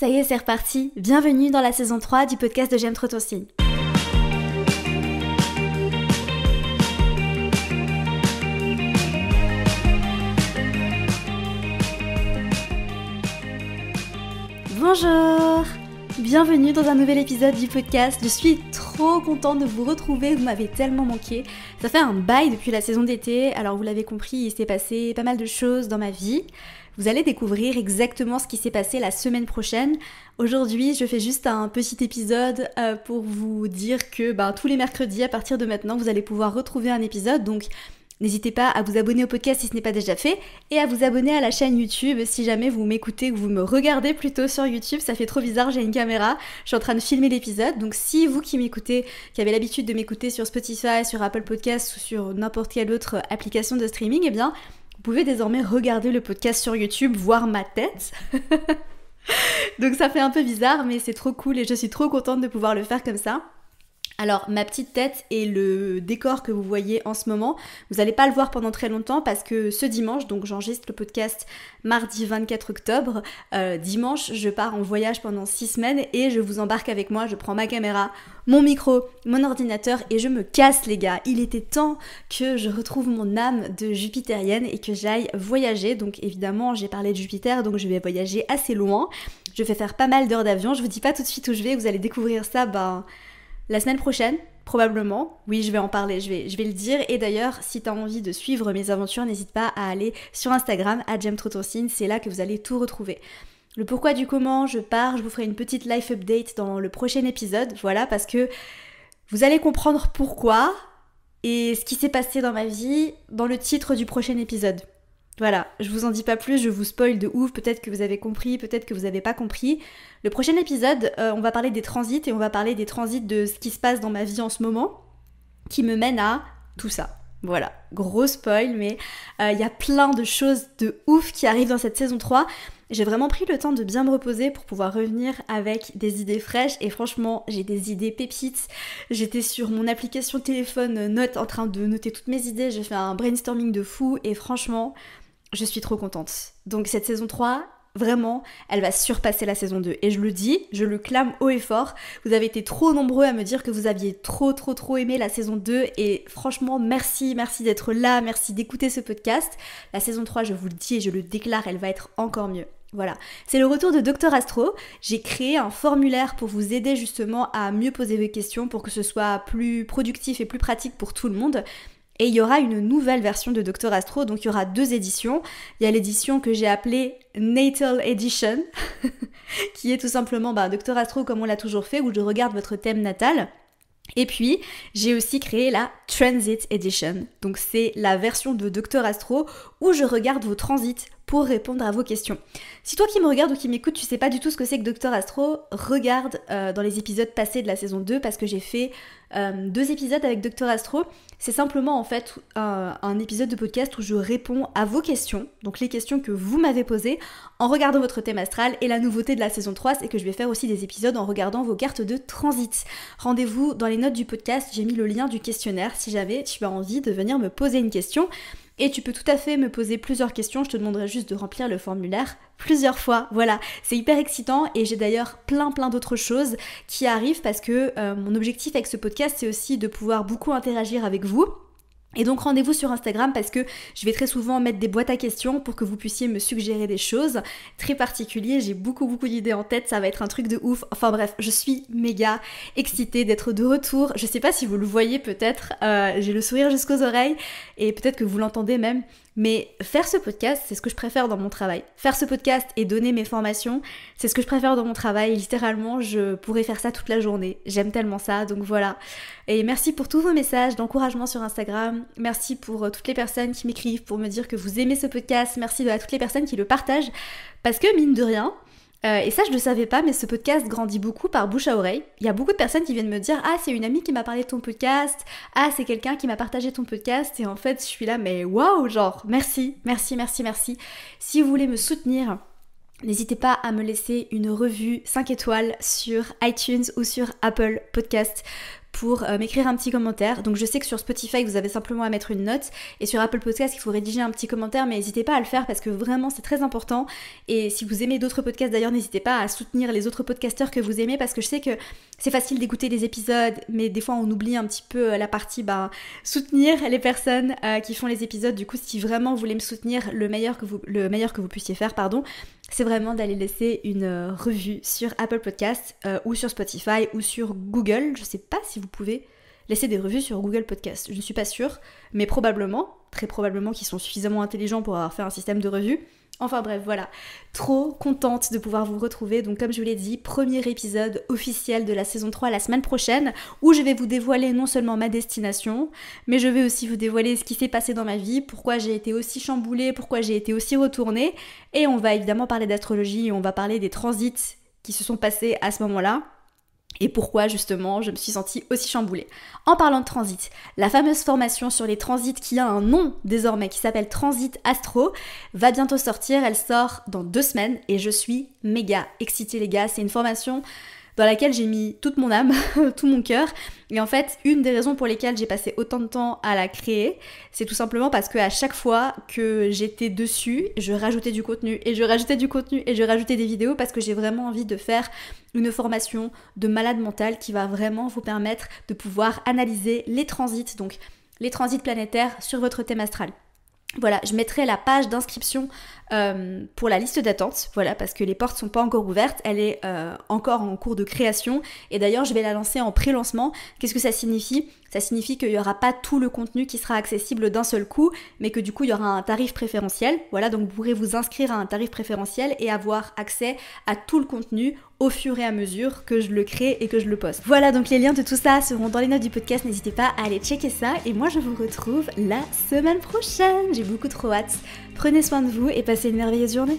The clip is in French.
Ça y est, c'est reparti. Bienvenue dans la saison 3 du podcast de J'aime trop ton signe. Bonjour! Bienvenue dans un nouvel épisode du podcast. Je suis trop contente de vous retrouver, vous m'avez tellement manqué. Ça fait un bail depuis la saison d'été, alors vous l'avez compris, il s'est passé pas mal de choses dans ma vie. Vous allez découvrir exactement ce qui s'est passé la semaine prochaine. Aujourd'hui, je fais juste un petit épisode pour vous dire que tous les mercredis, à partir de maintenant, vous allez pouvoir retrouver un épisode. Donc, n'hésitez pas à vous abonner au podcast si ce n'est pas déjà fait et à vous abonner à la chaîne YouTube si jamais vous m'écoutez ou vous me regardez plutôt sur YouTube. Ça fait trop bizarre, j'ai une caméra, je suis en train de filmer l'épisode. Donc si vous qui m'écoutez, qui avez l'habitude de m'écouter sur Spotify, sur Apple Podcasts ou sur n'importe quelle autre application de streaming, eh bien vous pouvez désormais regarder le podcast sur YouTube, voir ma tête. Donc ça fait un peu bizarre mais c'est trop cool et je suis trop contente de pouvoir le faire comme ça. Alors ma petite tête et le décor que vous voyez en ce moment, vous n'allez pas le voir pendant très longtemps parce que ce dimanche, donc j'enregistre le podcast mardi 24 octobre, dimanche je pars en voyage pendant 6 semaines et je vous embarque avec moi, je prends ma caméra, mon micro, mon ordinateur et je me casse les gars. Il était temps que je retrouve mon âme de jupitérienne et que j'aille voyager, donc évidemment j'ai parlé de Jupiter donc je vais voyager assez loin, je vais faire pas mal d'heures d'avion, je vous dis pas tout de suite où je vais, vous allez découvrir ça la semaine prochaine, probablement. Oui, je vais en parler, je vais le dire. Et d'ailleurs, si t'as envie de suivre mes aventures, n'hésite pas à aller sur Instagram, @j'aime-trop-ton-signe, c'est là que vous allez tout retrouver. Le pourquoi du comment, je pars, je vous ferai une petite life update dans le prochain épisode, voilà, parce que vous allez comprendre pourquoi et ce qui s'est passé dans ma vie dans le titre du prochain épisode. Voilà, je vous en dis pas plus, je vous spoil de ouf, peut-être que vous avez compris, peut-être que vous avez pas compris. Le prochain épisode, on va parler des transits et on va parler des transits de ce qui se passe dans ma vie en ce moment, qui me mène à tout ça. Voilà, gros spoil, mais il y a plein de choses de ouf qui arrivent dans cette saison 3. J'ai vraiment pris le temps de bien me reposer pour pouvoir revenir avec des idées fraîches et franchement, j'ai des idées pépites. J'étais sur mon application téléphone Note en train de noter toutes mes idées, j'ai fait un brainstorming de fou et franchement, je suis trop contente. Donc cette saison 3, vraiment, elle va surpasser la saison 2. Et je le dis, je le clame haut et fort. Vous avez été trop nombreux à me dire que vous aviez trop aimé la saison 2. Et franchement, merci d'être là, merci d'écouter ce podcast. La saison 3, je vous le dis et je le déclare, elle va être encore mieux. Voilà, c'est le retour de Dr Astro. J'ai créé un formulaire pour vous aider justement à mieux poser vos questions pour que ce soit plus productif et plus pratique pour tout le monde. Et il y aura une nouvelle version de Dr Astro, donc il y aura 2 éditions. Il y a l'édition que j'ai appelée Natal Edition, qui est tout simplement Dr Astro comme on l'a toujours fait, où je regarde votre thème natal. Et puis, j'ai aussi créé la Transit Edition. Donc c'est la version de Dr Astro où je regarde vos transits pour répondre à vos questions. Si toi qui me regardes ou qui m'écoutes, tu sais pas du tout ce que c'est que Dr Astro, regarde dans les épisodes passés de la saison 2 parce que j'ai fait 2 épisodes avec Dr Astro. C'est simplement en fait un épisode de podcast où je réponds à vos questions, donc les questions que vous m'avez posées en regardant votre thème astral. Et la nouveauté de la saison 3, c'est que je vais faire aussi des épisodes en regardant vos cartes de transit. Rendez-vous dans les notes du podcast, j'ai mis le lien du questionnaire si jamais tu as envie de venir me poser une question. Et tu peux tout à fait me poser plusieurs questions, je te demanderai juste de remplir le formulaire plusieurs fois. Voilà, c'est hyper excitant et j'ai d'ailleurs plein d'autres choses qui arrivent parce que mon objectif avec ce podcast, c'est aussi de pouvoir beaucoup interagir avec vous. Et donc rendez-vous sur Instagram parce que je vais très souvent mettre des boîtes à questions pour que vous puissiez me suggérer des choses très particulières. J'ai beaucoup d'idées en tête, ça va être un truc de ouf. Enfin bref, je suis méga excitée d'être de retour. Je sais pas si vous le voyez peut-être, j'ai le sourire jusqu'aux oreilles et peut-être que vous l'entendez même. Mais faire ce podcast, c'est ce que je préfère dans mon travail. Faire ce podcast et donner mes formations, c'est ce que je préfère dans mon travail. Littéralement, je pourrais faire ça toute la journée. J'aime tellement ça, donc voilà. Et merci pour tous vos messages d'encouragement sur Instagram. Merci pour toutes les personnes qui m'écrivent pour me dire que vous aimez ce podcast. Merci à toutes les personnes qui le partagent. Parce que mine de rien, et ça je ne le savais pas, mais ce podcast grandit beaucoup par bouche à oreille. Il y a beaucoup de personnes qui viennent me dire « Ah, c'est une amie qui m'a parlé de ton podcast. Ah, c'est quelqu'un qui m'a partagé ton podcast. » Et en fait, je suis là, mais waouh, genre, merci. Si vous voulez me soutenir, n'hésitez pas à me laisser une revue 5 étoiles sur iTunes ou sur Apple Podcast pour m'écrire un petit commentaire. Donc je sais que sur Spotify vous avez simplement à mettre une note et sur Apple Podcast il faut rédiger un petit commentaire, mais n'hésitez pas à le faire parce que vraiment c'est très important. Et si vous aimez d'autres podcasts d'ailleurs, n'hésitez pas à soutenir les autres podcasteurs que vous aimez, parce que je sais que c'est facile d'écouter les épisodes mais des fois on oublie un petit peu la partie soutenir les personnes qui font les épisodes. Du coup si vraiment vous voulez me soutenir, le meilleur que vous puissiez faire, c'est vraiment d'aller laisser une revue sur Apple Podcast ou sur Spotify ou sur Google. Je sais pas si vous pouvez laisser des revues sur Google Podcast, je ne suis pas sûre, mais probablement, très probablement qu'ils sont suffisamment intelligents pour avoir fait un système de revue. Enfin bref, voilà, trop contente de pouvoir vous retrouver. Donc comme je vous l'ai dit, premier épisode officiel de la saison 3 la semaine prochaine, où je vais vous dévoiler non seulement ma destination, mais je vais aussi vous dévoiler ce qui s'est passé dans ma vie, pourquoi j'ai été aussi chamboulée, pourquoi j'ai été aussi retournée, et on va évidemment parler d'astrologie, on va parler des transits qui se sont passés à ce moment-là, et pourquoi justement je me suis sentie aussi chamboulée. En parlant de transit, la fameuse formation sur les transits qui a un nom désormais, qui s'appelle Transit Astro, va bientôt sortir. Elle sort dans 2 semaines et je suis méga excitée les gars. C'est une formation dans laquelle j'ai mis toute mon âme, tout mon cœur. Et en fait, une des raisons pour lesquelles j'ai passé autant de temps à la créer, c'est tout simplement parce qu'à chaque fois que j'étais dessus, je rajoutais du contenu, et je rajoutais du contenu, et je rajoutais des vidéos, parce que j'ai vraiment envie de faire une formation de malade mental qui va vraiment vous permettre de pouvoir analyser les transits, donc les transits planétaires sur votre thème astral. Voilà, je mettrai la page d'inscription pour la liste d'attente, voilà, parce que les portes sont pas encore ouvertes, elle est encore en cours de création, et d'ailleurs je vais la lancer en pré-lancement. Qu'est-ce que ça signifie ? Ça signifie qu'il n'y aura pas tout le contenu qui sera accessible d'un seul coup, mais que du coup il y aura un tarif préférentiel, voilà, donc vous pourrez vous inscrire à un tarif préférentiel et avoir accès à tout le contenu au fur et à mesure que je le crée et que je le poste. Voilà, donc les liens de tout ça seront dans les notes du podcast, n'hésitez pas à aller checker ça, et moi je vous retrouve la semaine prochaine, j'ai beaucoup trop hâte. Prenez soin de vous et passez une merveilleuse journée.